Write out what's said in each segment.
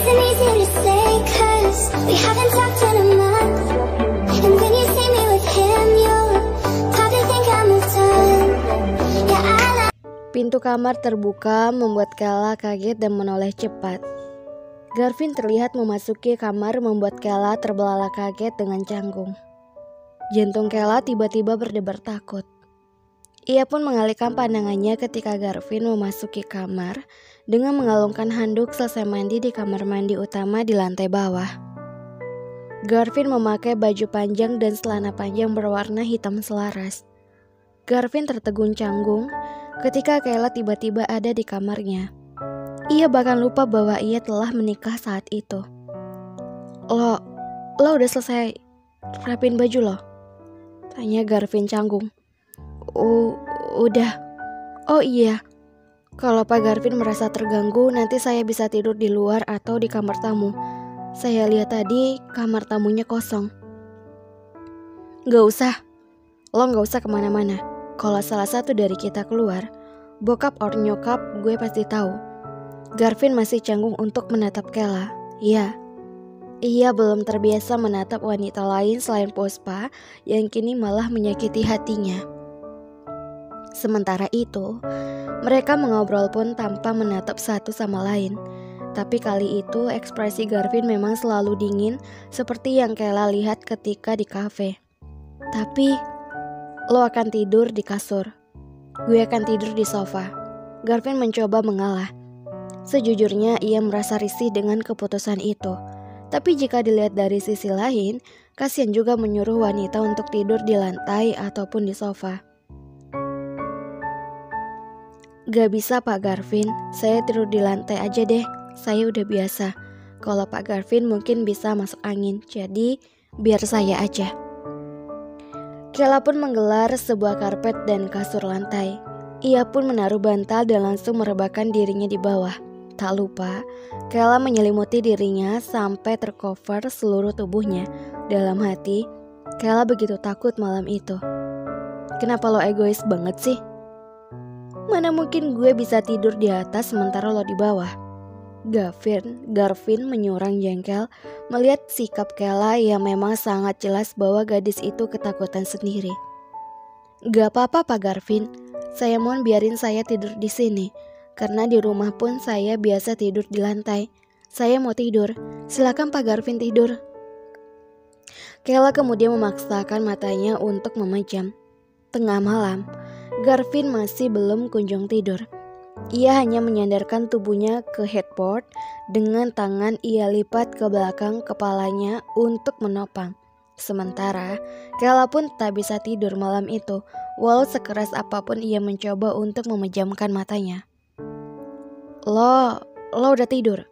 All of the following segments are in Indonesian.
isn't easy to say, 'cause we haven't talked in a month. And when you see me with him, you'll probably think I moved on. Yeah, Pintu kamar terbuka membuat Kayla kaget dan menoleh cepat. Garvin terlihat memasuki kamar membuat Kayla terbelalak kaget dengan canggung. Jantung Kayla tiba-tiba berdebar takut. Ia pun mengalihkan pandangannya ketika Garvin memasuki kamar dengan mengalungkan handuk selesai mandi di kamar mandi utama di lantai bawah. Garvin memakai baju panjang dan celana panjang berwarna hitam selaras. Garvin tertegun canggung ketika Kayla tiba-tiba ada di kamarnya. Ia bahkan lupa bahwa ia telah menikah saat itu. Lo udah selesai rapin baju lo? Tanya Garvin canggung. Udah. Oh iya. Kalau Pak Garvin merasa terganggu, nanti saya bisa tidur di luar atau di kamar tamu. Saya lihat tadi kamar tamunya kosong. Gak usah. Lo gak usah kemana-mana. Kalau salah satu dari kita keluar, bokap or nyokap gue pasti tahu. Garvin masih canggung untuk menatap Kayla. Iya. Ia belum terbiasa menatap wanita lain selain Puspa yang kini malah menyakiti hatinya. Sementara itu, mereka mengobrol pun tanpa menatap satu sama lain. Tapi kali itu ekspresi Garvin memang selalu dingin seperti yang Kayla lihat ketika di kafe. Tapi, lo akan tidur di kasur. Gue akan tidur di sofa. Garvin mencoba mengalah. Sejujurnya ia merasa risih dengan keputusan itu. Tapi jika dilihat dari sisi lain, kasihan juga menyuruh wanita untuk tidur di lantai ataupun di sofa. Gak bisa Pak Garvin, saya tidur di lantai aja deh. Saya udah biasa. Kalau Pak Garvin mungkin bisa masuk angin, jadi biar saya aja. Kayla pun menggelar sebuah karpet dan kasur lantai. Ia pun menaruh bantal dan langsung merebahkan dirinya di bawah. Tak lupa, Kayla menyelimuti dirinya sampai tercover seluruh tubuhnya. Dalam hati, Kayla begitu takut malam itu. Kenapa lo egois banget sih? Mana mungkin gue bisa tidur di atas sementara lo di bawah? Garvin menyurang jengkel melihat sikap Kayla yang memang sangat jelas bahwa gadis itu ketakutan sendiri. Gak apa-apa Pak Garvin, saya mohon biarin saya tidur di sini. Karena di rumah pun saya biasa tidur di lantai. Saya mau tidur, silakan Pak Garvin tidur. Kayla kemudian memaksakan matanya untuk memejam. Tengah malam, Garvin masih belum kunjung tidur. Ia hanya menyandarkan tubuhnya ke headboard. Dengan tangan ia lipat ke belakang kepalanya untuk menopang. Sementara Kayla pun tak bisa tidur malam itu, walau sekeras apapun ia mencoba untuk memejamkan matanya. Lo udah tidur?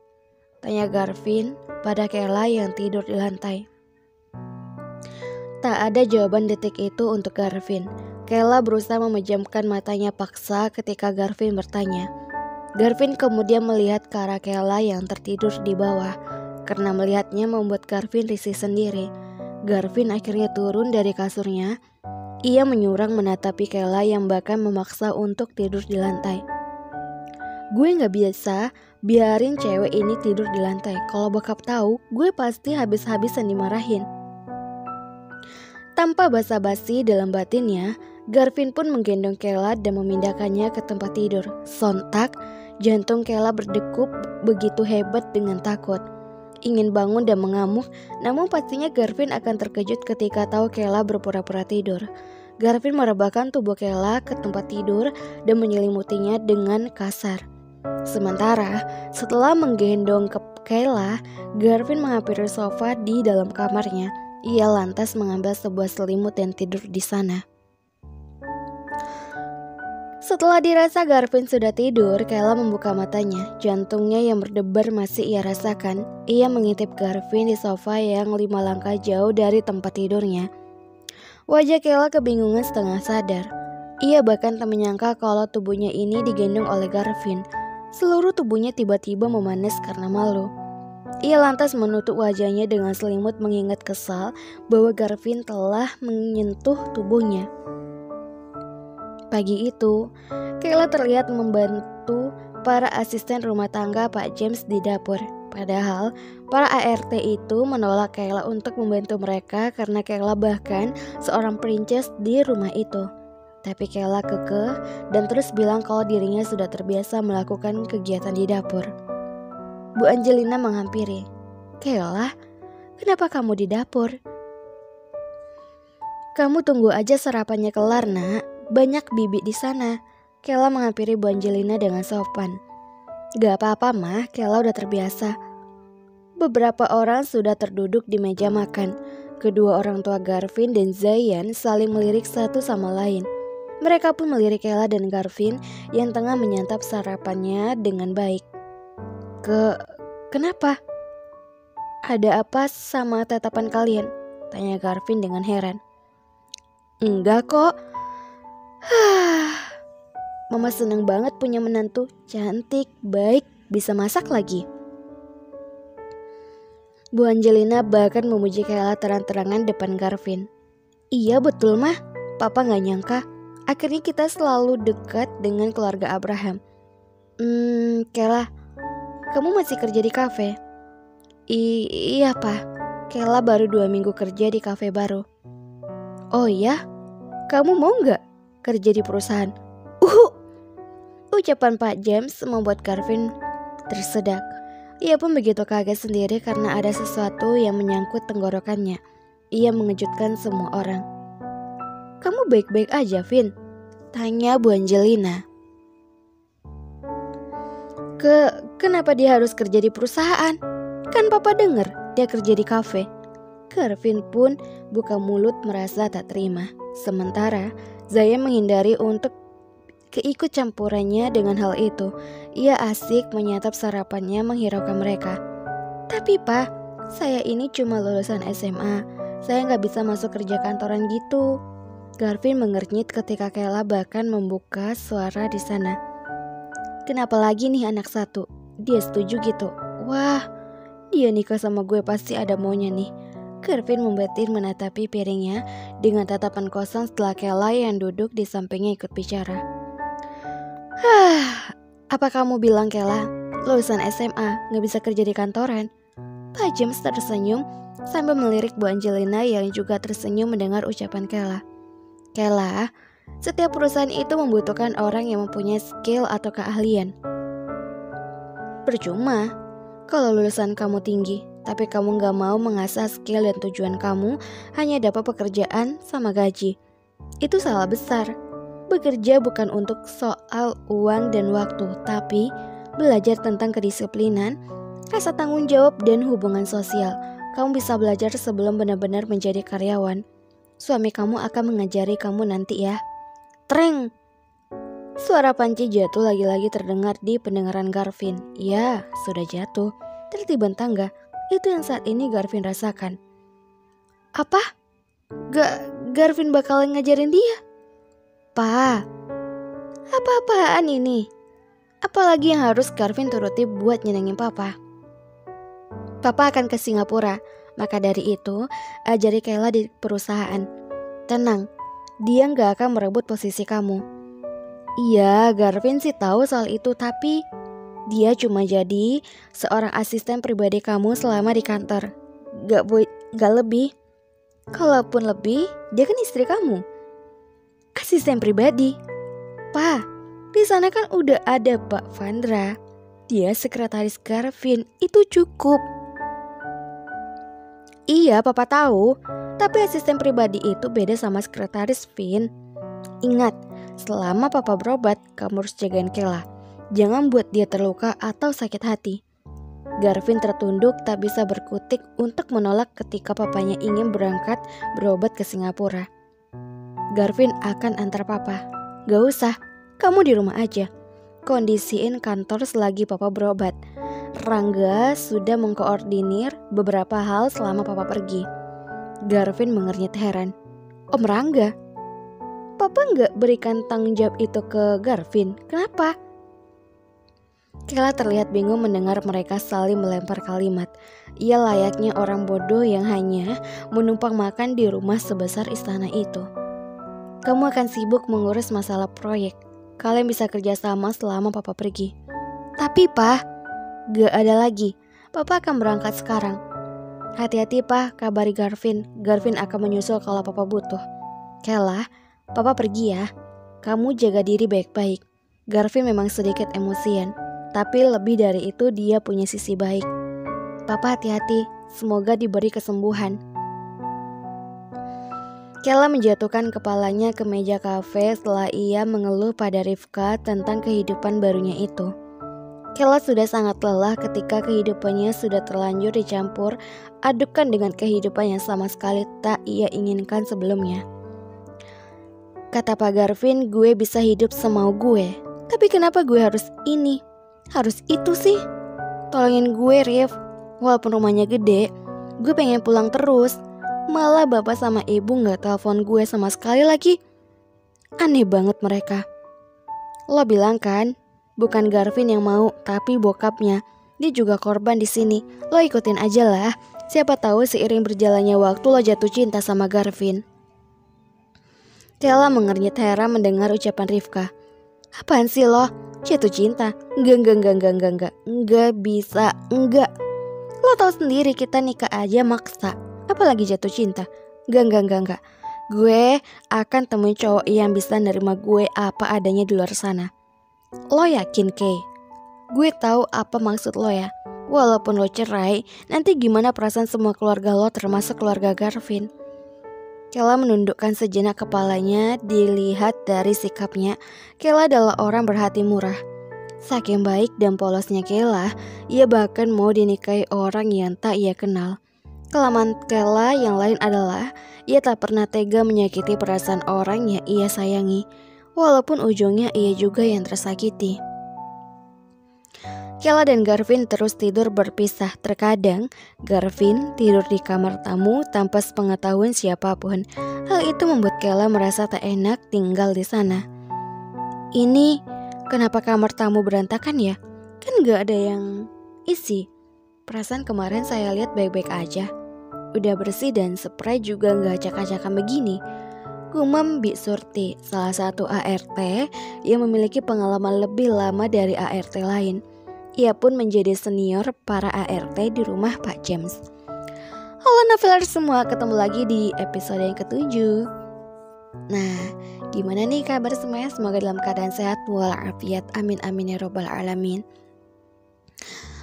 Tanya Garvin pada Kayla yang tidur di lantai. Tak ada jawaban detik itu untuk Garvin. Kayla berusaha memejamkan matanya paksa ketika Garvin bertanya. Garvin kemudian melihat ke arah Kayla yang tertidur di bawah. Karena melihatnya membuat Garvin risih sendiri. Garvin akhirnya turun dari kasurnya. Ia menyurang menatapi Kayla yang bahkan memaksa untuk tidur di lantai. Gue gak biasa biarin cewek ini tidur di lantai. Kalau bokap tahu, gue pasti habis-habisan dimarahin. Tanpa basa-basi dalam batinnya, Garvin pun menggendong Kayla dan memindahkannya ke tempat tidur. Sontak, jantung Kayla berdegup begitu hebat dengan takut. Ingin bangun dan mengamuk, namun pastinya Garvin akan terkejut ketika tahu Kayla berpura-pura tidur. Garvin merebahkan tubuh Kayla ke tempat tidur dan menyelimutinya dengan kasar. Sementara setelah menggendong ke Kayla, Garvin menghampiri sofa di dalam kamarnya. Ia lantas mengambil sebuah selimut dan tidur di sana. Setelah dirasa Garvin sudah tidur, Kayla membuka matanya. Jantungnya yang berdebar masih ia rasakan. Ia mengintip Garvin di sofa yang 5 langkah jauh dari tempat tidurnya. Wajah Kayla kebingungan setengah sadar. Ia bahkan tak menyangka kalau tubuhnya ini digendong oleh Garvin. Seluruh tubuhnya tiba-tiba memanas karena malu. Ia lantas menutup wajahnya dengan selimut mengingat kesal bahwa Garvin telah menyentuh tubuhnya. Pagi itu, Kayla terlihat membantu para asisten rumah tangga Pak James di dapur. Padahal para ART itu menolak Kayla untuk membantu mereka karena Kayla bahkan seorang princess di rumah itu. Tapi Kayla kekeh dan terus bilang kalau dirinya sudah terbiasa melakukan kegiatan di dapur. Bu Angelina menghampiri. Kayla, kenapa kamu di dapur? Kamu tunggu aja sarapannya kelar, nak. Banyak bibi di sana. Kayla menghampiri Bu Angelina dengan sopan. Gak apa-apa, Mah. Kayla udah terbiasa. Beberapa orang sudah terduduk di meja makan. Kedua orang tua Garvin dan Zayan saling melirik satu sama lain. Mereka pun melirik Kayla dan Garvin yang tengah menyantap sarapannya dengan baik. Kenapa? Ada apa sama tatapan kalian? Tanya Garvin dengan heran. Enggak kok. Mama seneng banget punya menantu cantik, baik, bisa masak lagi. Bu Angelina bahkan memuji Kayla terang-terangan depan Garvin. Iya betul mah, papa gak nyangka. Akhirnya kita selalu dekat dengan keluarga Abraham. Kayla, kamu masih kerja di kafe? Iya pa, Kayla baru 2 minggu kerja di kafe baru. Oh iya? Kamu mau gak kerja di perusahaan? Ucapan Pak James membuat Garvin tersedak. Ia pun begitu kaget sendiri karena ada sesuatu yang menyangkut tenggorokannya. Ia mengejutkan semua orang. Kamu baik-baik aja, Vin? Tanya Bu Angelina. Kenapa dia harus kerja di perusahaan? Kan papa denger dia kerja di kafe. Garvin pun buka mulut merasa tak terima. Sementara Zayan menghindari untuk keikut campurannya dengan hal itu. Ia asik menyantap sarapannya menghiraukan mereka. Tapi pa, saya ini cuma lulusan SMA. Saya gak bisa masuk kerja kantoran gitu. Garvin mengernyit ketika Kayla bahkan membuka suara di sana. Kenapa lagi nih anak satu? Dia setuju gitu. Wah, dia nikah sama gue pasti ada maunya nih. Garvin membatin menatapi piringnya dengan tatapan kosong setelah Kayla yang duduk di sampingnya ikut bicara. Apa kamu bilang Kayla, lulusan SMA gak bisa kerja di kantoran? Pak James tersenyum sambil melirik Bu Angelina yang juga tersenyum mendengar ucapan Kayla. Kayla, setiap perusahaan itu membutuhkan orang yang mempunyai skill atau keahlian. Percuma kalau lulusan kamu tinggi, tapi kamu gak mau mengasah skill dan tujuan kamu hanya dapat pekerjaan sama gaji. Itu salah besar. Bekerja bukan untuk soal uang dan waktu, tapi belajar tentang kedisiplinan, rasa tanggung jawab, dan hubungan sosial. Kamu bisa belajar sebelum benar-benar menjadi karyawan. Suami kamu akan mengajari kamu nanti ya. Treng! Suara panci jatuh lagi-lagi terdengar di pendengaran Garvin. Ya, sudah jatuh. Tertiban tangga. Itu yang saat ini Garvin rasakan. Apa? Garvin bakalan ngajarin dia? Pa, apa-apaan ini? Apalagi yang harus Garvin turuti buat nyenengin papa? Papa akan ke Singapura, maka dari itu ajari Kayla di perusahaan. Tenang, dia gak akan merebut posisi kamu. Iya, Garvin sih tahu soal itu, tapi dia cuma jadi seorang asisten pribadi kamu selama di kantor. Gak lebih. Kalaupun lebih, dia kan istri kamu. Asisten pribadi. Pa, di sana kan udah ada Pak Vandra. Dia sekretaris Garvin, itu cukup. Iya, papa tahu. Tapi asisten pribadi itu beda sama sekretaris, Vin. Ingat, selama papa berobat, kamu harus jagain Kayla. Jangan buat dia terluka atau sakit hati. Garvin tertunduk tak bisa berkutik untuk menolak ketika papanya ingin berangkat berobat ke Singapura. Garvin akan antar papa. Gak usah, kamu di rumah aja. Kondisiin kantor selagi papa berobat. Rangga sudah mengkoordinir beberapa hal selama papa pergi. Garvin mengernyit heran. Om Rangga? Papa gak berikan tanggung jawab itu ke Garvin. Kenapa? Kayla terlihat bingung mendengar mereka saling melempar kalimat. Ia layaknya orang bodoh yang hanya menumpang makan di rumah sebesar istana itu. Kamu akan sibuk mengurus masalah proyek. Kalian bisa kerja sama selama papa pergi. Tapi pa, gak ada lagi. Papa akan berangkat sekarang. Hati-hati Pak, kabari Garvin. Garvin akan menyusul kalau Papa butuh. Kela, Papa pergi ya. Kamu jaga diri baik-baik. Garvin memang sedikit emosian, tapi lebih dari itu dia punya sisi baik. Papa hati-hati, semoga diberi kesembuhan. Kela menjatuhkan kepalanya ke meja kafe setelah ia mengeluh pada Rifka tentang kehidupan barunya itu. Kela sudah sangat lelah ketika kehidupannya sudah terlanjur dicampur adukan dengan kehidupan yang sama sekali tak ia inginkan sebelumnya. Kata Pak Garvin, gue bisa hidup semau gue. Tapi kenapa gue harus ini? Harus itu sih? Tolongin gue, Rif. Walaupun rumahnya gede, gue pengen pulang terus. Malah bapak sama ibu gak telepon gue sama sekali lagi. Aneh banget mereka. Lo bilang kan, bukan Garvin yang mau, tapi bokapnya. Dia juga korban di sini. Lo ikutin aja lah. Siapa tahu seiring berjalannya waktu lo jatuh cinta sama Garvin. Kela mengernyit heran mendengar ucapan Rifka. Apaan sih lo? Jatuh cinta? Enggak. Enggak bisa, enggak. Lo tahu sendiri kita nikah aja maksa. Apalagi jatuh cinta. Enggak. Gue akan temuin cowok yang bisa nerima gue apa adanya di luar sana. Lo yakin, Kay? Gue tahu apa maksud lo ya. Walaupun lo cerai, nanti gimana perasaan semua keluarga lo termasuk keluarga Garvin? Kela menundukkan sejenak kepalanya. Dilihat dari sikapnya, Kela adalah orang berhati murah. Saking baik dan polosnya Kela, ia bahkan mau dinikahi orang yang tak ia kenal. Kelemahan Kela yang lain adalah ia tak pernah tega menyakiti perasaan orang yang ia sayangi, walaupun ujungnya ia juga yang tersakiti. Kela dan Garvin terus tidur berpisah. Terkadang Garvin tidur di kamar tamu tanpa sepengetahuan siapapun. Hal itu membuat Kela merasa tak enak tinggal di sana. Ini kenapa kamar tamu berantakan ya? Kan gak ada yang isi. Perasaan kemarin saya lihat baik-baik aja. Udah bersih dan spray juga gak acak-acakan begini. Gumam Bi Surti, salah satu ART yang memiliki pengalaman lebih lama dari ART lain. Ia pun menjadi senior para ART di rumah Pak James. Halo noveler semua, ketemu lagi di episode yang ke-7. Nah, gimana nih kabar semuanya? Semoga dalam keadaan sehat walafiat. Amin amin ya robbal alamin.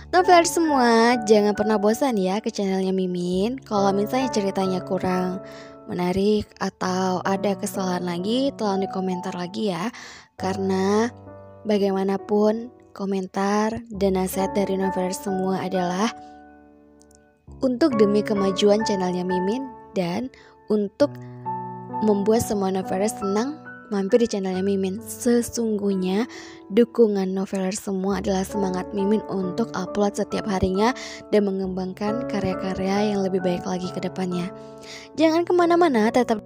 Noveler semua, jangan pernah bosan ya ke channelnya Mimin. Kalau misalnya ceritanya kurang menarik atau ada kesalahan lagi, tolong di komentar lagi ya. Karena bagaimanapun komentar dan nasihat dari noveler semua adalah untuk demi kemajuan channelnya Mimin dan untuk membuat semua noveler senang mampir di channelnya Mimin. Sesungguhnya dukungan noveler semua adalah semangat Mimin untuk upload setiap harinya dan mengembangkan karya-karya yang lebih baik lagi ke depannya. Jangan kemana-mana, tetap